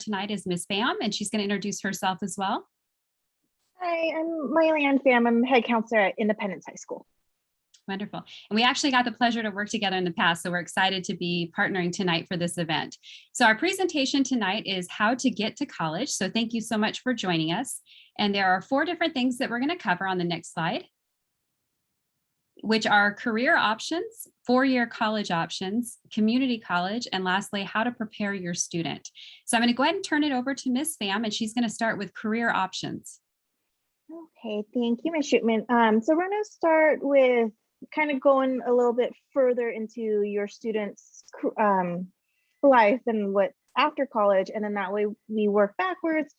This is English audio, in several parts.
tonight is Miss Pham, and she's going to introduce herself as well. Hi, I'm Miley Ann Pham. I'm head counselor at Independence High School. Wonderful. And we actually got the pleasure to work together in the past, so we're excited to be partnering tonight for this event. So our presentation tonight is how to get to college. So thank you so much for joining us. And there are 4 different things that we're going to cover on the next slide, which are career options, 4-year college options, community college, and lastly, how to prepare your student. So I'm going to go ahead and turn it over to Ms. Pham, and she's going to start with career options. Okay, thank you, Ms. Shootman. So we're going to start with kind of going a little bit further into your student's life and what after college, and then that way we work backwards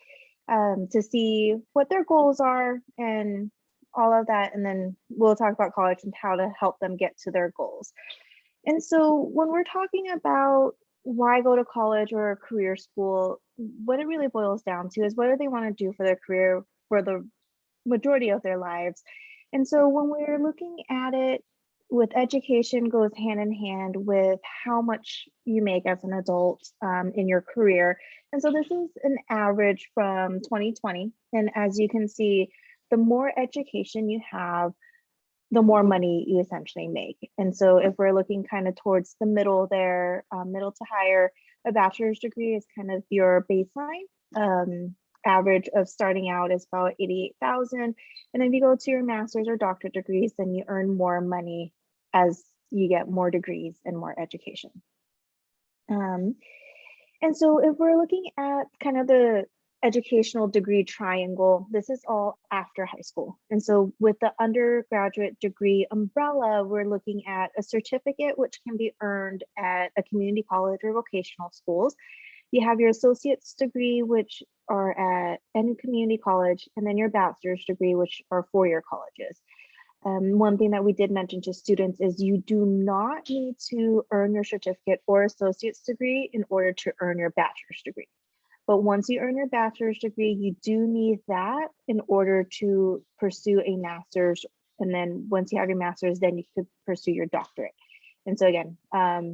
to see what their goals are and all of that, and then we'll talk about college and how to help them get to their goals. And so when we're talking about why go to college or a career school, what it really boils down to is what do they want to do for their career for the majority of their lives. And so when we're looking at it, with education goes hand in hand with how much you make as an adult in your career. And so this is an average from 2020. And as you can see, the more education you have, the more money you essentially make. And so if we're looking kind of towards the middle there, middle to higher, a bachelor's degree is kind of your baseline. Average of starting out is about 88,000. And then if you go to your master's or doctorate degrees, then you earn more money as you get more degrees and more education. And so if we're looking at kind of the educational degree triangle, this is all after high school. And so with the undergraduate degree umbrella, we're looking at a certificate which can be earned at a community college or vocational schools. You have your associate's degree, which are at any community college, and then your bachelor's degree, which are 4-year colleges. One thing that we did mention to students is you do not need to earn your certificate or associate's degree in order to earn your bachelor's degree. But once you earn your bachelor's degree, you do need that in order to pursue a master's. And then once you have your master's, then you could pursue your doctorate. And so again,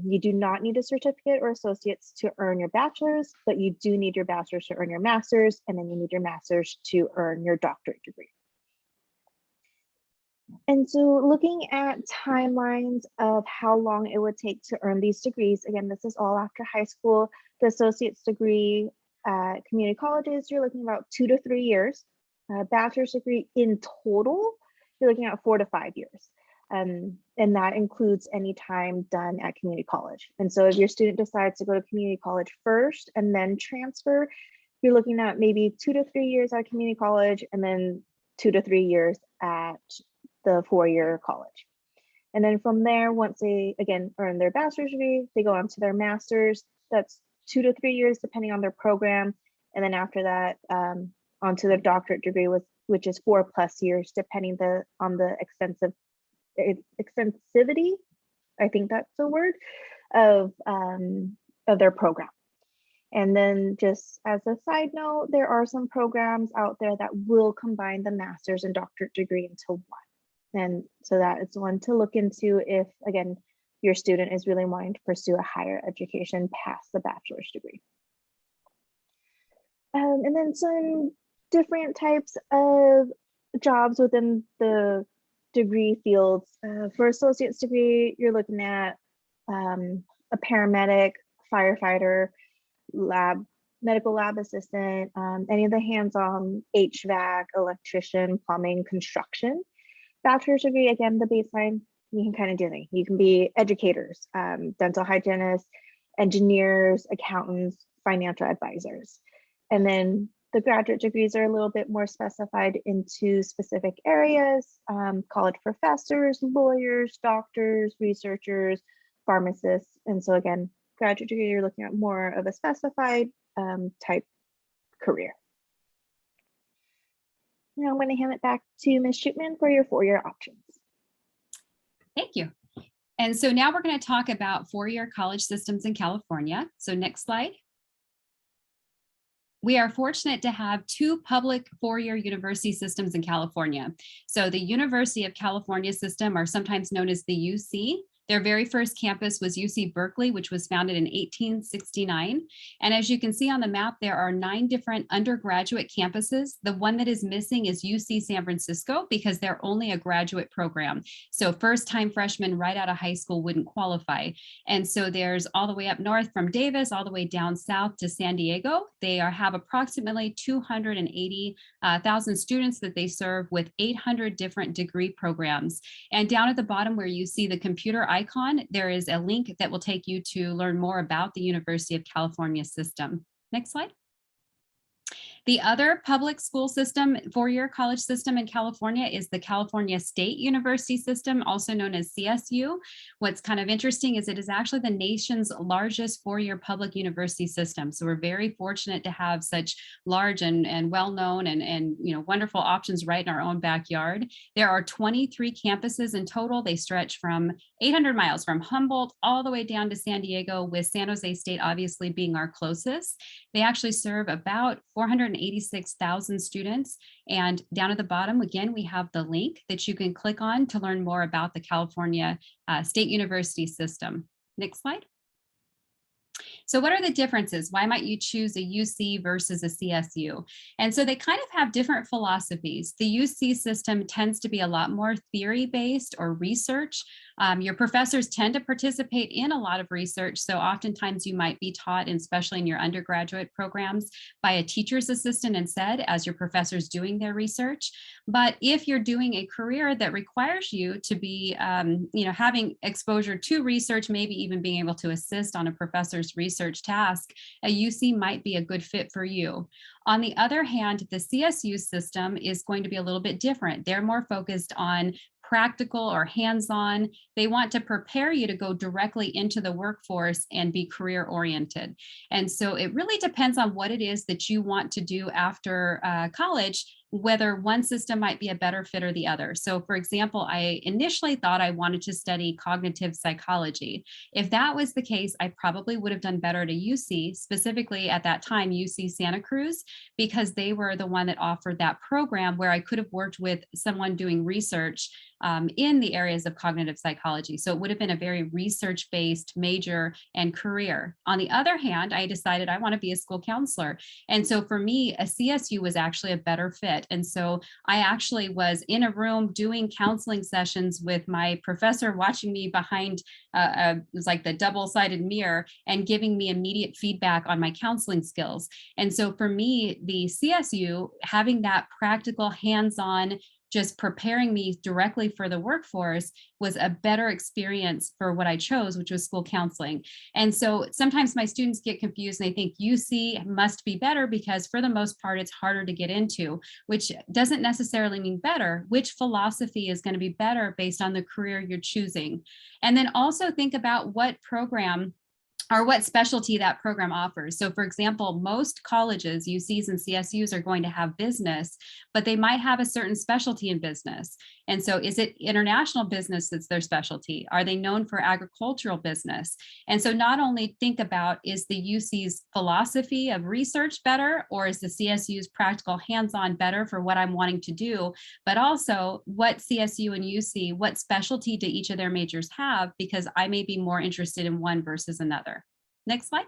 you do not need a certificate or associates to earn your bachelor's, but you do need your bachelor's to earn your master's, and then you need your master's to earn your doctorate degree. And so looking at timelines of how long it would take to earn these degrees, again, this is all after high school. The associate's degree at community colleges, you're looking about 2 to 3 years. Bachelor's degree in total, you're looking at 4 to 5 years. And that includes any time done at community college. And so if your student decides to go to community college first and then transfer, you're looking at maybe 2 to 3 years at community college and then 2 to 3 years at the 4-year college. And then from there, once they, again, earn their bachelor's degree, they go on to their master's. That's 2 to 3 years, depending on their program. And then after that, onto their doctorate degree, which is 4+ years, depending on the extensivity, I think that's the word, of their program. And then just as a side note, there are some programs out there that will combine the master's and doctorate degree into one. And so that is one to look into if, again, your student is really wanting to pursue a higher education past the bachelor's degree. And then some different types of jobs within the degree fields. For associate's degree, you're looking at a paramedic, firefighter, medical lab assistant, any of the hands-on HVAC, electrician, plumbing, construction. Bachelor's degree, again, the baseline, you can kind of do anything. You can be educators, dental hygienists, engineers, accountants, financial advisors. And then the graduate degrees are a little bit more specified into specific areas, college professors, lawyers, doctors, researchers, pharmacists. And so again, graduate degree, you're looking at more of a specified type career. Now I'm going to hand it back to Ms. Shootman for your 4-year options. Thank you. And so now we're going to talk about 4-year college systems in California. So next slide. We are fortunate to have 2 public 4-year university systems in California. So the University of California system, or sometimes known as the UC, Their very first campus was UC Berkeley, which was founded in 1869. And as you can see on the map, there are 9 different undergraduate campuses. The one that is missing is UC San Francisco because they're only a graduate program. So first-time freshmen right out of high school wouldn't qualify. And so there's all the way up north from Davis, all the way down south to San Diego. They have approximately 280,000 students that they serve with 800 different degree programs. And down at the bottom where you see the computer icon, there is a link that will take you to learn more about the University of California system. Next slide. The other public school system, four-year college system in California is the California State University system, also known as CSU. What's kind of interesting is it is actually the nation's largest four-year public university system. So we're very fortunate to have such large and well-known and wonderful options right in our own backyard. There are 23 campuses in total. They stretch from 800 miles from Humboldt all the way down to San Diego, with San Jose State obviously being our closest. They actually serve about 486,000 students. And down at the bottom, again, we have the link that you can click on to learn more about the California State University system. Next slide. So what are the differences? Why might you choose a UC versus a CSU? And so they kind of have different philosophies. The UC system tends to be a lot more theory-based or research. Your professors tend to participate in a lot of research. So oftentimes you might be taught, and especially in your undergraduate programs, by a teacher's assistant instead as your professor's doing their research. But if you're doing a career that requires you to be, having exposure to research, maybe even being able to assist on a professor's research task, a UC might be a good fit for you. On the other hand, the CSU system is going to be a little bit different. They're more focused on practical or hands-on. They want to prepare you to go directly into the workforce and be career oriented. And so it really depends on what it is that you want to do after college, whether one system might be a better fit or the other. So for example, I initially thought I wanted to study cognitive psychology. If that was the case, I probably would have done better at a UC, specifically at that time, UC Santa Cruz, because they were the one that offered that program where I could have worked with someone doing research in the areas of cognitive psychology. So it would have been a very research-based major and career. On the other hand, I decided I want to be a school counselor. And so for me, a CSU was actually a better fit. And so I actually was in a room doing counseling sessions with my professor watching me behind it was like the double-sided mirror and giving me immediate feedback on my counseling skills. And so for me, the CSU, having that practical hands-on, just preparing me directly for the workforce, was a better experience for what I chose, which was school counseling. And so sometimes my students get confused and they think UC must be better because for the most part, it's harder to get into, which doesn't necessarily mean better. Which philosophy is going to be better based on the career you're choosing? And then also think about what program or what specialty that program offers. So for example, most colleges, UCs and CSUs, are going to have business, but they might have a certain specialty in business. And so is it international business that's their specialty? Are they known for agricultural business? And so not only think about, is the UC's philosophy of research better, or is the CSU's practical hands-on better for what I'm wanting to do, but also what CSU and UC, what specialty do each of their majors have, because I may be more interested in one versus another. Next slide.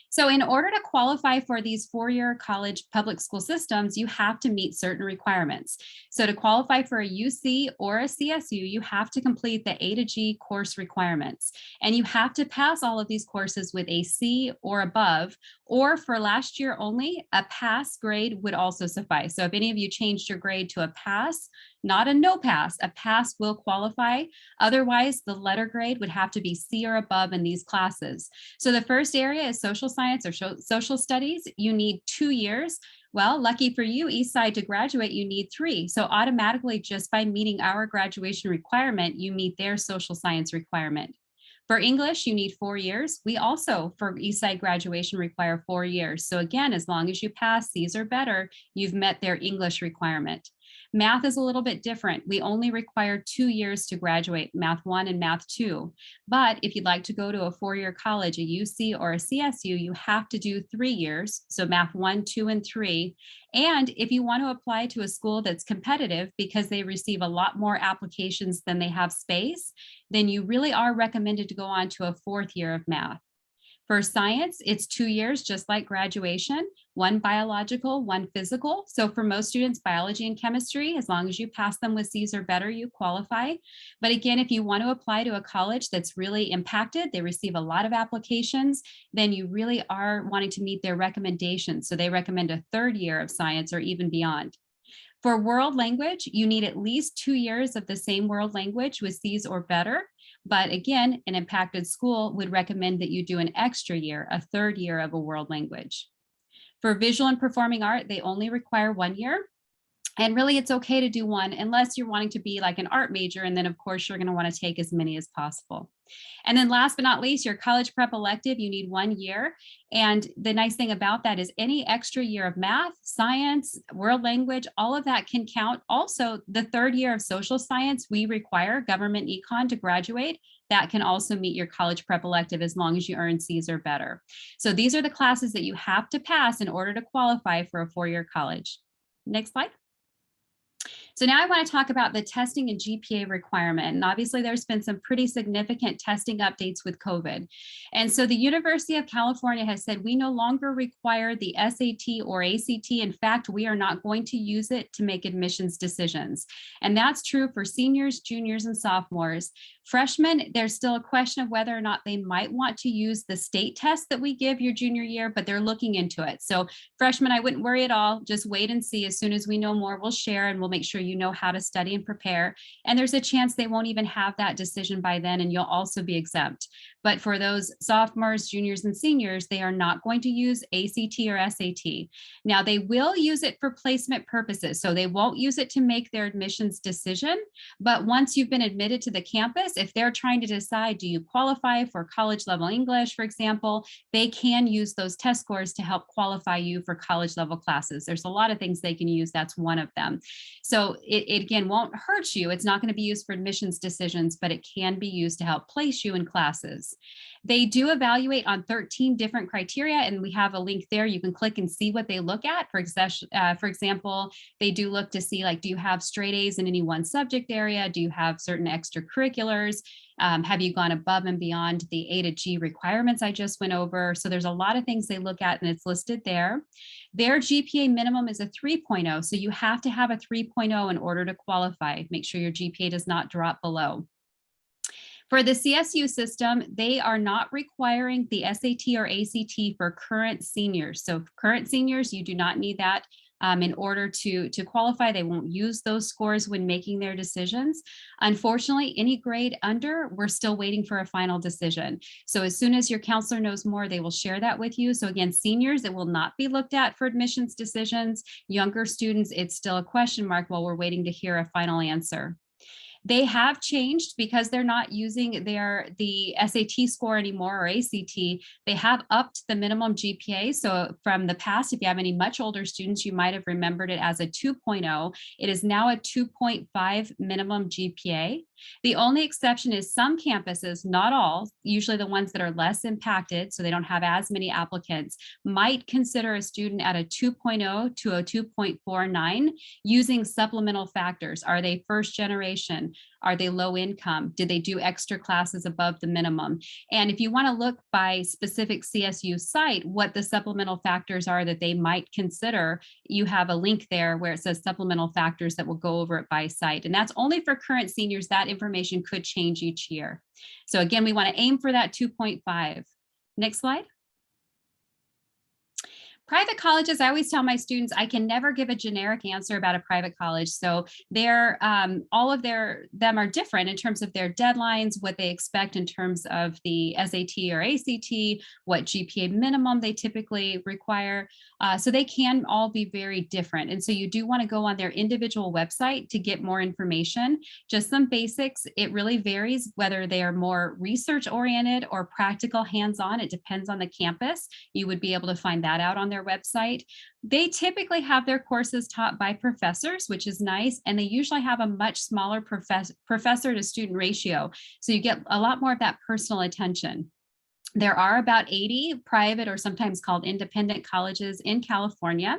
So in order to qualify for these four-year college public school systems, you have to meet certain requirements. So to qualify for a UC or a CSU, you have to complete the A to G course requirements. And you have to pass all of these courses with a C or above, or for last year only, a pass grade would also suffice. So if any of you changed your grade to a pass, not a no pass, a pass will qualify. Otherwise, the letter grade would have to be C or above in these classes. So the first area is social science or social studies. You need 2 years. Well, lucky for you, Eastside, to graduate, you need 3. So automatically, just by meeting our graduation requirement, you meet their social science requirement. For English, you need 4 years. We also, for Eastside graduation, require 4 years. So again, as long as you pass C's or better, you've met their English requirement. Math is a little bit different. We only require 2 years to graduate, Math 1 and Math 2. But if you'd like to go to a 4-year college, a UC or a CSU, you have to do 3 years. So Math 1, 2, and 3. And if you want to apply to a school that's competitive because they receive a lot more applications than they have space, then you really are recommended to go on to a 4th year of math. For science, it's 2 years, just like graduation, 1 biological, 1 physical. So for most students, biology and chemistry, as long as you pass them with C's or better, you qualify. But again, if you want to apply to a college that's really impacted, they receive a lot of applications, then you really are wanting to meet their recommendations. So they recommend a 3rd year of science or even beyond. For world language, you need at least 2 years of the same world language with C's or better. But again, an impacted school would recommend that you do an extra year, a 3rd year of a world language. For visual and performing art, they only require 1 year. And really, it's okay to do 1 unless you're wanting to be like an art major. And then, of course, you're going to want to take as many as possible. And then last but not least, your college prep elective, you need 1 year. And the nice thing about that is any extra year of math, science, world language, all of that can count. Also, the 3rd year of social science, we require government econ to graduate. That can also meet your college prep elective as long as you earn C's or better. So these are the classes that you have to pass in order to qualify for a 4-year college. Next slide. So now I want to talk about the testing and GPA requirement. And obviously there's been some pretty significant testing updates with COVID. And so the University of California has said we no longer require the SAT or ACT. In fact, we are not going to use it to make admissions decisions. And that's true for seniors, juniors, and sophomores. Freshmen, there's still a question of whether or not they might want to use the state test that we give your junior year, but they're looking into it. So freshmen, I wouldn't worry at all. Just wait and see. As soon as we know more, we'll share and we'll make sure you know how to study and prepare. And there's a chance they won't even have that decision by then, and you'll also be exempt. But for those sophomores, juniors, and seniors, they are not going to use ACT or SAT. Now, they will use it for placement purposes. So they won't use it to make their admissions decision. But once you've been admitted to the campus, if they're trying to decide, do you qualify for college level English, for example, they can use those test scores to help qualify you for college level classes. There's a lot of things they can use. That's one of them. So it again won't hurt you. It's not going to be used for admissions decisions, but it can be used to help place you in classes. They do evaluate on 13 different criteria, and we have a link there. You can click and see what they look at. For example, they do look to see, like, do you have straight A's in any one subject area? Do you have certain extracurriculars? Have you gone above and beyond the A to G requirements I just went over? So there's a lot of things they look at, and it's listed there. Their GPA minimum is a 3.0. So you have to have a 3.0 in order to qualify. Make sure your GPA does not drop below. For the CSU system, they are not requiring the SAT or ACT for current seniors. So current seniors, you do not need that. In order to qualify. They won't use those scores when making their decisions. Unfortunately, any grade under, we're still waiting for a final decision. So as soon as your counselor knows more, they will share that with you. So again, seniors, it will not be looked at for admissions decisions. Younger students, it's still a question mark while we're waiting to hear a final answer. They have changed because they're not using the SAT score anymore or ACT. They have upped the minimum GPA. So from the past, if you have any much older students, you might have remembered it as a 2.0. It is now a 2.5 minimum GPA. The only exception is some campuses, not all, usually the ones that are less impacted, so they don't have as many applicants, might consider a student at a 2.0 to a 2.49 using supplemental factors. Are they first generation? Are they low income? Did they do extra classes above the minimum? And if you want to look by specific CSU site, what the supplemental factors are that they might consider, you have a link there where it says supplemental factors that will go over it by site. And that's only for current seniors. That information could change each year. So again, we want to aim for that 2.5. Next slide. Private colleges, I always tell my students, I can never give a generic answer about a private college. So they're, all of them are different in terms of their deadlines, what they expect in terms of the SAT or ACT, what GPA minimum they typically require. So they can all be very different. And so you do want to go on their individual website to get more information. Just some basics. It really varies whether they are more research oriented or practical hands-on. It depends on the campus. You would be able to find that out on their their website. They typically have their courses taught by professors, which is nice, and they usually have a much smaller professor to student ratio. So you get a lot more of that personal attention. There are about 80 private or sometimes called independent colleges in California.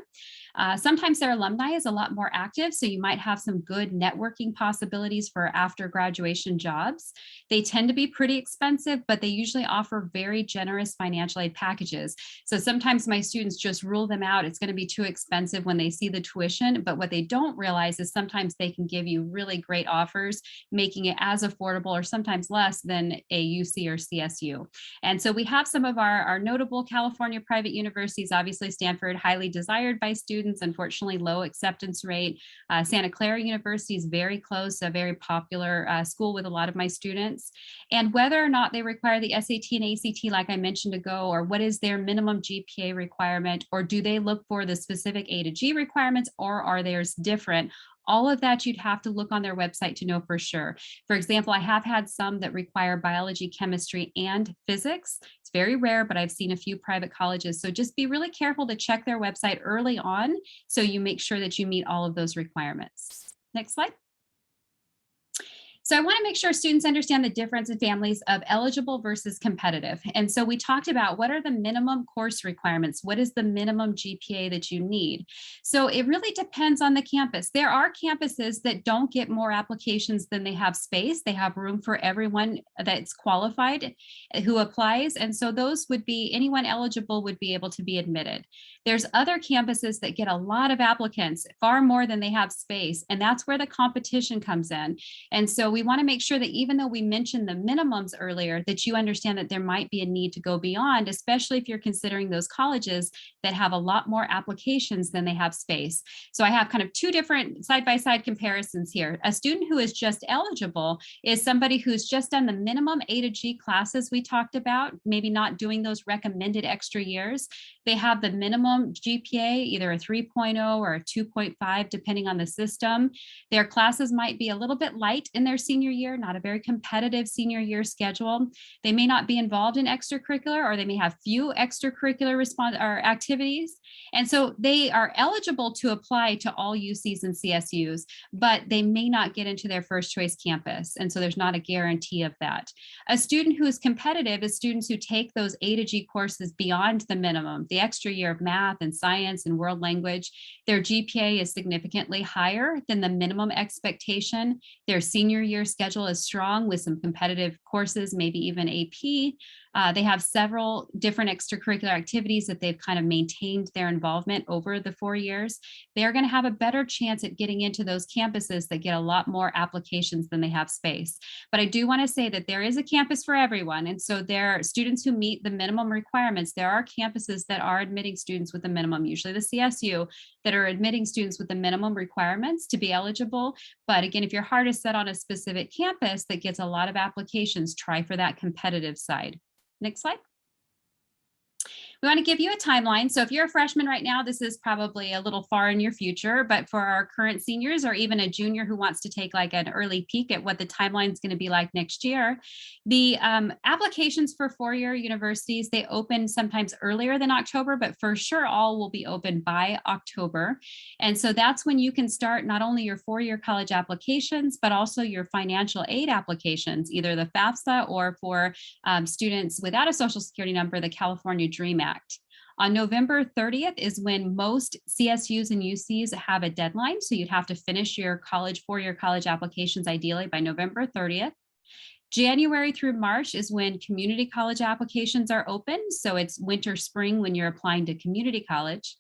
Sometimes their alumni is a lot more active, so you might have some good networking possibilities for after graduation jobs. They tend to be pretty expensive, but they usually offer very generous financial aid packages. So sometimes my students just rule them out. It's going to be too expensive when they see the tuition, but what they don't realize is sometimes they can give you really great offers, making it as affordable or sometimes less than a UC or CSU. And so we have some of our notable California private universities, obviously Stanford, highly desired by students, unfortunately low acceptance rate. Santa Clara University is very close, a very popular school with a lot of my students. And whether or not they require the SAT and ACT, like I mentioned ago, or what is their minimum GPA requirement, or do they look for the specific A to G requirements, or are theirs different? All of that you'd have to look on their website to know for sure. For example, I have had some that require biology, chemistry, and physics. It's very rare, but I've seen a few private colleges. So just be really careful to check their website early on so you make sure that you meet all of those requirements. Next slide. So I want to make sure students understand the difference in families of eligible versus competitive. And so we talked about what are the minimum course requirements? What is the minimum GPA that you need? So it really depends on the campus. There are campuses that don't get more applications than they have space. They have room for everyone that's qualified who applies. And so those would be, anyone eligible would be able to be admitted. There's other campuses that get a lot of applicants, far more than they have space. And that's where the competition comes in. And so we want to make sure that even though we mentioned the minimums earlier, that you understand that there might be a need to go beyond, especially if you're considering those colleges that have a lot more applications than they have space. So I have kind of two different side-by-side comparisons here. A student who is just eligible is somebody who's just done the minimum A to G classes we talked about, maybe not doing those recommended extra years. They have the minimum GPA, either a 3.0 or a 2.5, depending on the system. Their classes might be a little bit light in their senior year, not a very competitive senior year schedule. They may not be involved in extracurricular, or they may have few extracurricular activities. And so they are eligible to apply to all UCs and CSUs, but they may not get into their first choice campus. And so there's not a guarantee of that. A student who is competitive is students who take those A to G courses beyond the minimum, the extra year of math and science and world language. Their GPA is significantly higher than the minimum expectation. Their senior year schedule is strong with some competitive courses, maybe even AP. They have several different extracurricular activities that they've kind of maintained their involvement over the 4 years. They're going to have a better chance at getting into those campuses that get a lot more applications than they have space. But I do want to say that there is a campus for everyone. And so there are students who meet the minimum requirements. There are campuses that are admitting students with the minimum, usually the CSU, that are admitting students with the minimum requirements to be eligible. But again, if your heart is set on a specific campus that gets a lot of applications, try for that competitive side. Next slide. We want to give you a timeline. So if you're a freshman right now, this is probably a little far in your future, but for our current seniors or even a junior who wants to take like an early peek at what the timeline is going to be like next year, the applications for four-year universities, they open sometimes earlier than October, but for sure all will be open by October. And so that's when you can start not only your four-year college applications, but also your financial aid applications, either the FAFSA or for students without a social security number, the California DREAM Act. On November 30th is when most CSUs and UCs have a deadline. So you'd have to finish your four-year college applications ideally by November 30th. January through March is when community college applications are open. So it's winter, spring when you're applying to community college.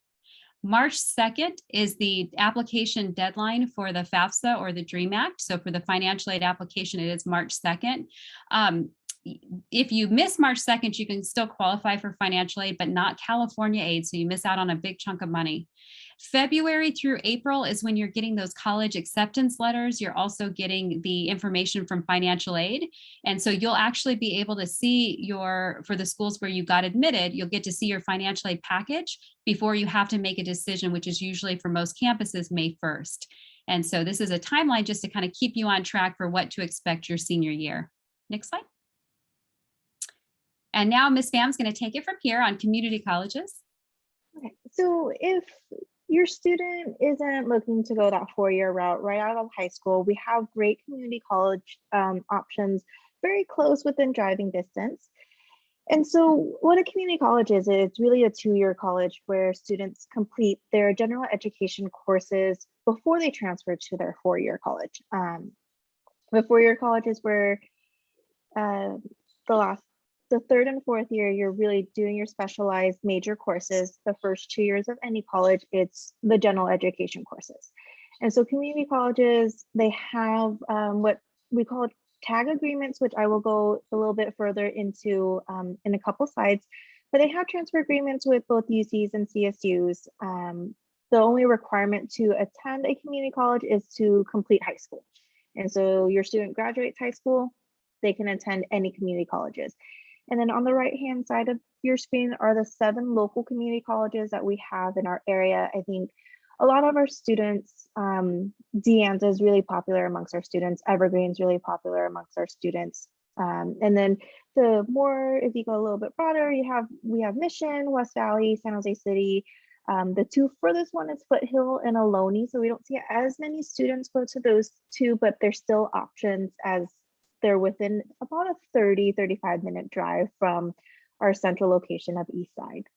March 2nd is the application deadline for the FAFSA or the DREAM Act. So for the financial aid application, it is March 2nd. If you miss March 2nd, you can still qualify for financial aid, but not California aid. So you miss out on a big chunk of money. February through April is when you're getting those college acceptance letters. You're also getting the information from financial aid. And so you'll actually be able to see for the schools where you got admitted, you'll get to see your financial aid package before you have to make a decision, which is usually for most campuses, May 1st. And so this is a timeline just to kind of keep you on track for what to expect your senior year. Next slide. And now Ms. Pham's going to take it from here on community colleges. Okay, so if your student isn't looking to go that 4-year route right out of high school, we have great community college options very close within driving distance. And so, what a community college is, it's really a 2-year college where students complete their general education courses before they transfer to their 4-year college. The 4-year college is where uh, the last the third and fourth year you're really doing your specialized major courses. The first 2 years of any college, it's the general education courses. And so community colleges, they have what we call tag agreements, which I will go a little bit further into in a couple slides, but they have transfer agreements with both UCs and CSUs. The only requirement to attend a community college is to complete high school. And so your student graduates high school, they can attend any community colleges. And then on the right-hand side of your screen are the 7 local community colleges that we have in our area. I think a lot of our students, De Anza is really popular amongst our students. Evergreen's really popular amongst our students. And then the more, if you go a little bit broader, we have Mission, West Valley, San Jose City. The 2 furthest one is Foothill and Ohlone. So we don't see as many students go to those 2, but there's still options as they're within about a 35-minute drive from our central location of East Side.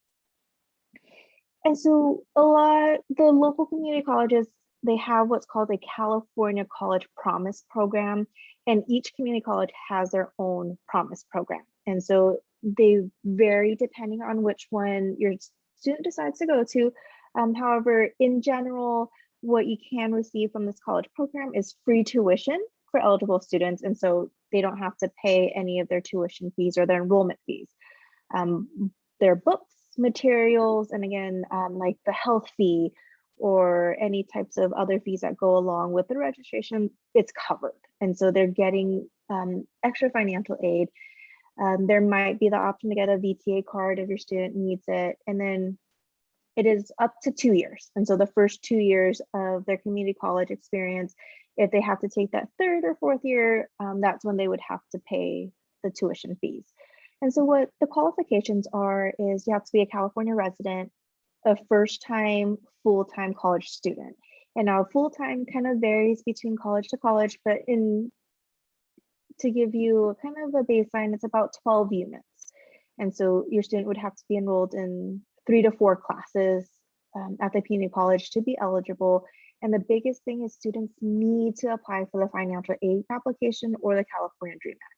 And so the local community colleges, they have what's called a California College Promise program, and each community college has their own promise program. And so they vary depending on which one your student decides to go to. However, in general, what you can receive from this college program is free tuition for eligible students. And so they don't have to pay any of their tuition fees or their enrollment fees. Their books, materials, and again, like the health fee or any types of other fees that go along with the registration, it's covered. And so they're getting extra financial aid. There might be the option to get a VTA card if your student needs it. And then it is up to 2 years. And so the first 2 years of their community college experience, if they have to take that 3rd or 4th year, that's when they would have to pay the tuition fees. And so what the qualifications are is you have to be a California resident, a first-time full-time college student. And now full-time kind of varies between college to college, but to give you kind of a baseline, it's about 12 units. And so your student would have to be enrolled in 3 to 4 classes at the community college to be eligible. And the biggest thing is students need to apply for the financial aid application or the California Dream Act.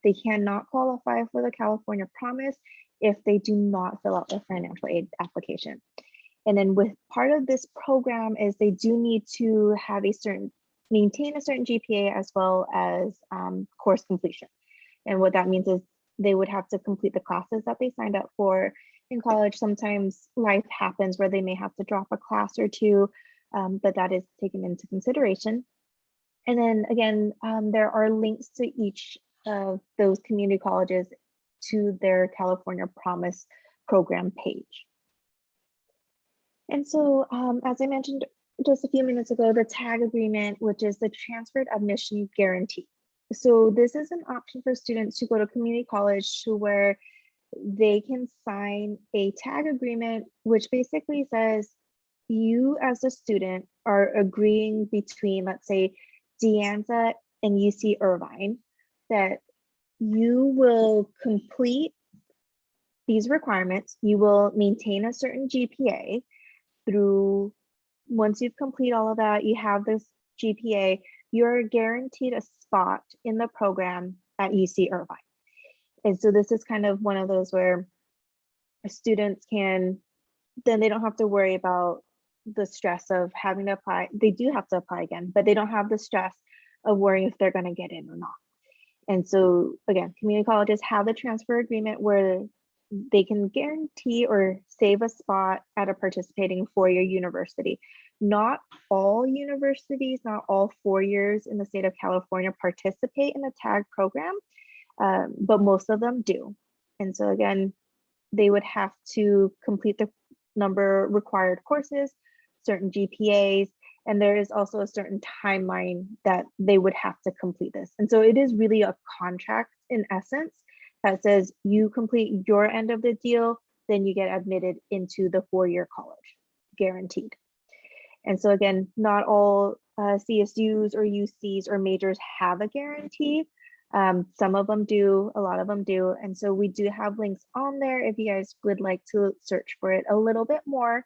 They cannot qualify for the California Promise if they do not fill out the financial aid application. And then with part of this program is they do need to have maintain a certain GPA as well as course completion. And what that means is they would have to complete the classes that they signed up for. In college, sometimes life happens where they may have to drop a class or 2, but that is taken into consideration. And then again, there are links to each of those community colleges to their California Promise program page. And so, as I mentioned just a few minutes ago, the TAG agreement, which is the transferred admission guarantee. So this is an option for students to go to community college to where they can sign a TAG agreement, which basically says you as a student are agreeing between, let's say, De Anza and UC Irvine, that you will complete these requirements, you will maintain a certain GPA through, once you've complete all of that, you have this GPA, you're guaranteed a spot in the program at UC Irvine. And so this is kind of one of those where students then they don't have to worry about the stress of having to apply. They do have to apply again, but they don't have the stress of worrying if they're going to get in or not. And so again, community colleges have the transfer agreement where they can guarantee or save a spot at a participating 4-year university. Not all universities, not all 4 years in the state of California participate in the TAG program, but most of them do. And so again, they would have to complete the number required courses, certain GPAs, and there is also a certain timeline that they would have to complete this. And so it is really a contract in essence that says you complete your end of the deal, then you get admitted into the 4-year college, guaranteed. And so again, not all CSUs or UCs or majors have a guarantee. Some of them do, a lot of them do. And so we do have links on there if you guys would like to search for it a little bit more,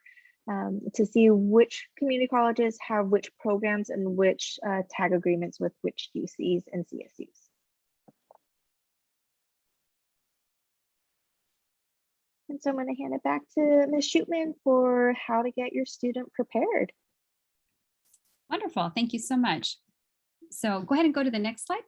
to see which community colleges have which programs and which tag agreements with which UCs and CSUs. And so I'm going to hand it back to Ms. Shootman for how to get your student prepared. Wonderful. Thank you so much. So go ahead and go to the next slide.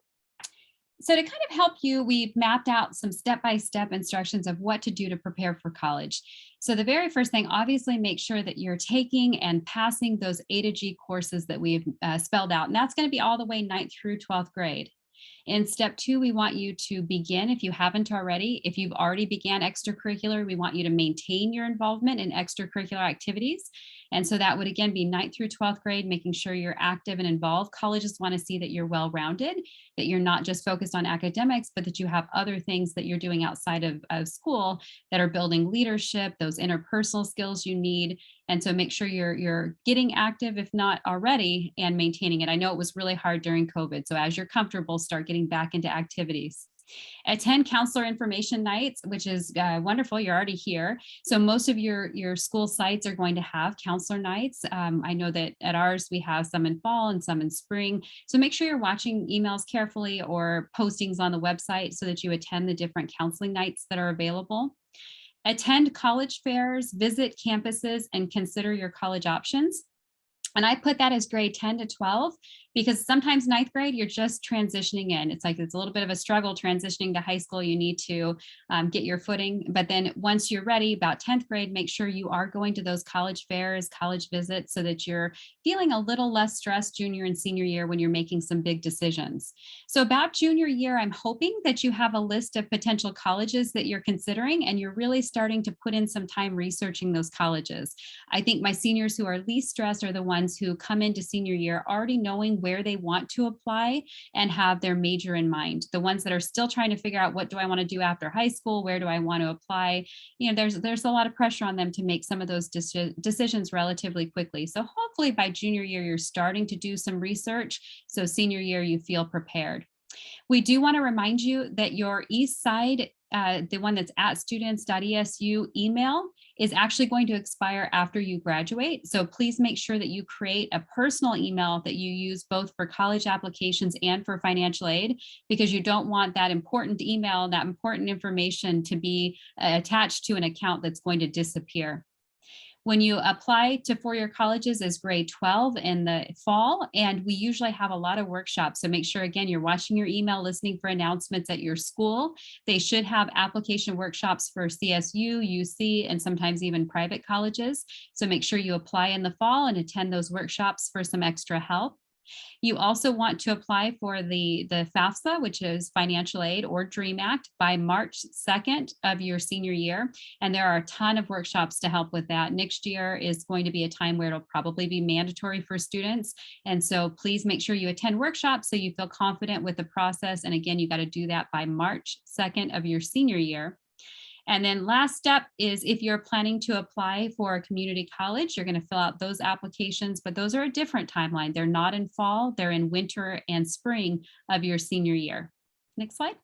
So to kind of help you, we've mapped out some step-by-step instructions of what to do to prepare for college. So the very first thing, obviously make sure that you're taking and passing those A to G courses that we've spelled out. And that's going to be all the way 9th through 12th grade. In step 2, we want you to begin, if you haven't already, if you've already began extracurricular, we want you to maintain your involvement in extracurricular activities. And so that would again be 9th through 12th grade, making sure you're active and involved. Colleges want to see that you're well-rounded, that you're not just focused on academics, but that you have other things that you're doing outside of school that are building leadership, those interpersonal skills you need. And so make sure you're getting active, if not already, and maintaining it. I know it was really hard during COVID. So as you're comfortable, start getting back into activities. Attend counselor information nights, which is wonderful. You're already here. So most of your school sites are going to have counselor nights. I know that at ours, we have some in fall and some in spring. So make sure you're watching emails carefully or postings on the website so that you attend the different counseling nights that are available. Attend college fairs, visit campuses, and consider your college options. And I put that as grade 10 to 12 because sometimes 9th grade, you're just transitioning in. It's like it's a little bit of a struggle transitioning to high school. You need to get your footing. But then once you're ready, about 10th grade, make sure you are going to those college fairs, college visits, so that you're feeling a little less stressed junior and senior year when you're making some big decisions. So about junior year, I'm hoping that you have a list of potential colleges that you're considering, and you're really starting to put in some time researching those colleges. I think my seniors who are least stressed are the ones who come into senior year already knowing where they want to apply and have their major in mind. The ones that are still trying to figure out what do I want to do after high school, where do I want to apply, you know, there's a lot of pressure on them to make some of those decisions relatively quickly. So hopefully by junior year, you're starting to do some research. So senior year, you feel prepared. We do want to remind you that your East Side, the one that's at students.esu email, is actually going to expire after you graduate. So please make sure that you create a personal email that you use both for college applications and for financial aid, because you don't want that important email, that important information to be attached to an account that's going to disappear. When you apply to four-year colleges as grade 12 in the fall, and we usually have a lot of workshops. So make sure, again, you're watching your email, listening for announcements at your school. They should have application workshops for CSU, UC, and sometimes even private colleges. So make sure you apply in the fall and attend those workshops for some extra help. You also want to apply for the FAFSA, which is financial aid or DREAM Act, by March 2nd of your senior year. And there are a ton of workshops to help with that. Next year is going to be a time where it'll probably be mandatory for students. And so please make sure you attend workshops so you feel confident with the process. And again, you got to do that by March 2nd of your senior year. And then last step is if you're planning to apply for a community college, you're going to fill out those applications, but those are a different timeline. They're not in fall, they're in winter and spring of your senior year. Next slide.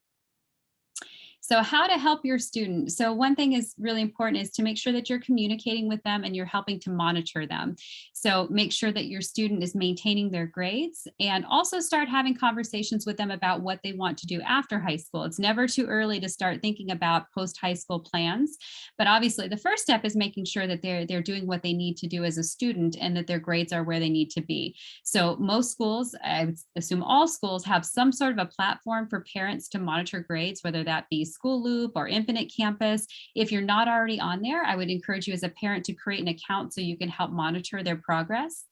So how to help your student. So one thing is really important is to make sure that you're communicating with them and you're helping to monitor them. So make sure that your student is maintaining their grades, and also start having conversations with them about what they want to do after high school. It's never too early to start thinking about post-high school plans. But obviously the first step is making sure that they're doing what they need to do as a student and that their grades are where they need to be. So most schools, I would assume all schools, have some sort of a platform for parents to monitor grades, whether that be School Loop or Infinite Campus. If you're not already on there, I would encourage you as a parent to create an account so you can help monitor their progress.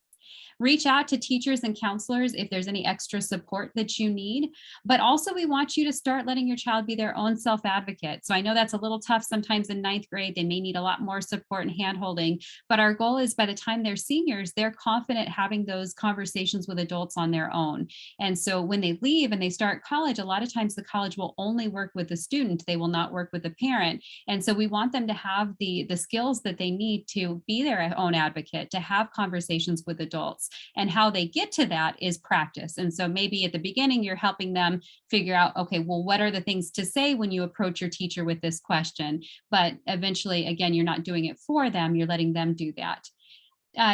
Reach out to teachers and counselors if there's any extra support that you need. But also, we want you to start letting your child be their own self advocate. So I know that's a little tough sometimes in ninth grade. They may need a lot more support and hand holding. But our goal is by the time they're seniors, they're confident having those conversations with adults on their own. And so when they leave and they start college, a lot of times the college will only work with the student, they will not work with the parent. And so we want them to have the skills that they need to be their own advocate, to have conversations with adults. And how they get to that is practice. And so maybe at the beginning, you're helping them figure out, okay, well, what are the things to say when you approach your teacher with this question? But eventually, again, you're not doing it for them, you're letting them do that.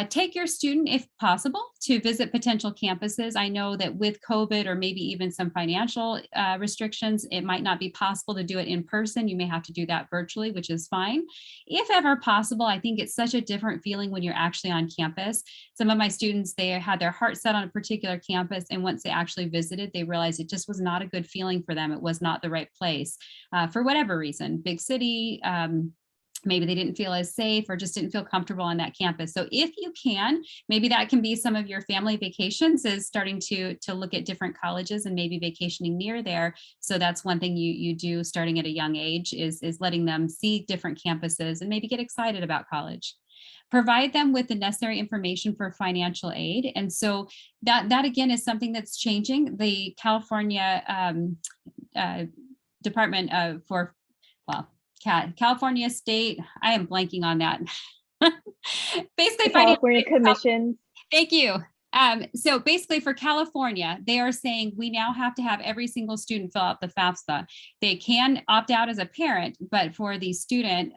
Take your student, if possible, to visit potential campuses. I know that with COVID or maybe even some financial restrictions, it might not be possible to do it in person. You may have to do that virtually, which is fine. If ever possible, I think it's such a different feeling when you're actually on campus. Some of my students, they had their heart set on a particular campus, and once they actually visited, they realized it just was not a good feeling for them. It was not the right place for whatever reason, big city, maybe they didn't feel as safe or just didn't feel comfortable on that campus. So if you can, maybe that can be some of your family vacations, is starting to look at different colleges and maybe vacationing near there. So that's one thing you do starting at a young age, is letting them see different campuses and maybe get excited about college. Provide them with the necessary information for financial aid. And so that again is something that's changing. The California Department for, well, California State, I am blanking on that. Basically, The California Commission. Thank you. So basically for California, they are saying we now have to have every single student fill out the FAFSA. They can opt out as a parent, but for the student,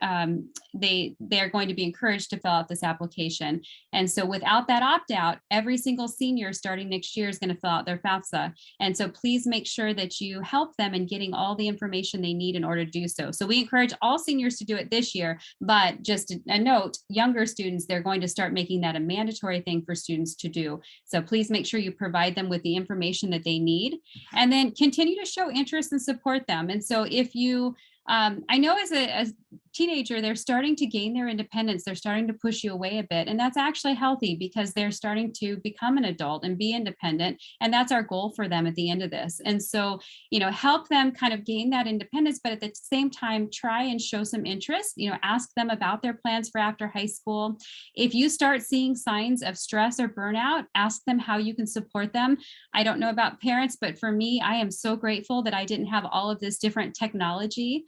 they're going to be encouraged to fill out this application. And so without that opt out, every single senior starting next year is going to fill out their FAFSA. And so please make sure that you help them in getting all the information they need in order to do so. So we encourage all seniors to do it this year, but just a note, younger students, they're going to start making that a mandatory thing for students to do. So please make sure you provide them with the information that they need, and then continue to show interest and support them. And so if you, I know as a teenager, they're starting to gain their independence. They're starting to push you away a bit. And that's actually healthy because they're starting to become an adult and be independent. And that's our goal for them at the end of this. And so, help them kind of gain that independence, but at the same time, try and show some interest, ask them about their plans for after high school. If you start seeing signs of stress or burnout, ask them how you can support them. I don't know about parents, but for me, I am so grateful that I didn't have all of this different technology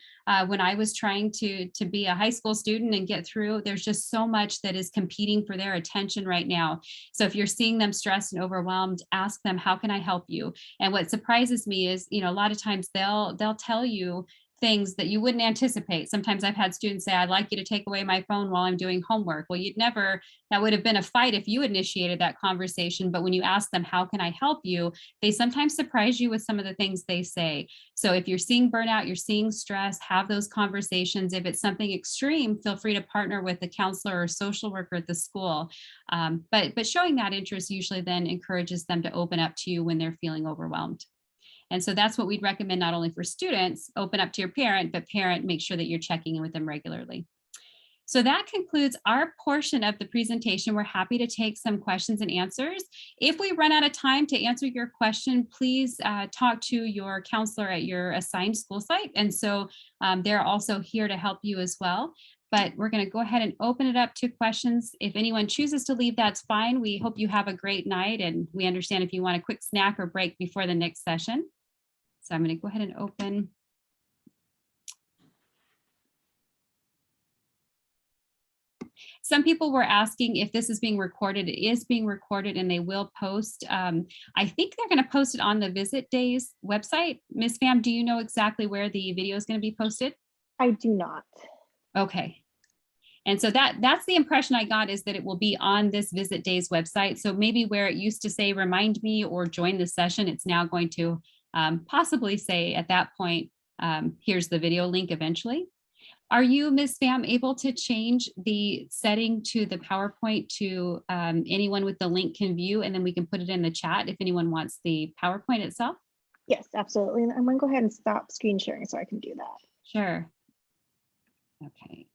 when I was trying to be a high school student and get through. There's just so much that is competing for their attention right now. So if you're seeing them stressed and overwhelmed, ask them, how can I help you? And what surprises me is, a lot of times they'll tell you things that you wouldn't anticipate. Sometimes I've had students say, I'd like you to take away my phone while I'm doing homework. Well, that would have been a fight if you initiated that conversation. But when you ask them, how can I help you? They sometimes surprise you with some of the things they say. So if you're seeing burnout, you're seeing stress, have those conversations. If it's something extreme, feel free to partner with a counselor or social worker at the school. But showing that interest usually then encourages them to open up to you when they're feeling overwhelmed. And so that's what we'd recommend, not only for students, open up to your parent, but parent, make sure that you're checking in with them regularly. So that concludes our portion of the presentation. We're happy to take some questions and answers. If we run out of time to answer your question, please talk to your counselor at your assigned school site. And so they're also here to help you as well. But we're going to go ahead and open it up to questions. If anyone chooses to leave, that's fine. We hope you have a great night, and we understand if you want a quick snack or break before the next session. So I'm going to go ahead and open. Some people were asking if this is being recorded. It is being recorded, and they will post. I think they're going to post it on the Visit Days website. Ms. Pham, do you know exactly where the video is going to be posted? I do not. Okay. And so that's the impression I got, is that it will be on this Visit Days website. So maybe where it used to say, remind me or join the session, it's now going to possibly say at that point, here's the video link eventually. Are you, Ms. Pham, able to change the setting to the PowerPoint to anyone with the link can view, and then we can put it in the chat if anyone wants the PowerPoint itself? Yes, absolutely. And I'm going to go ahead and stop screen sharing so I can do that. Sure. Okay.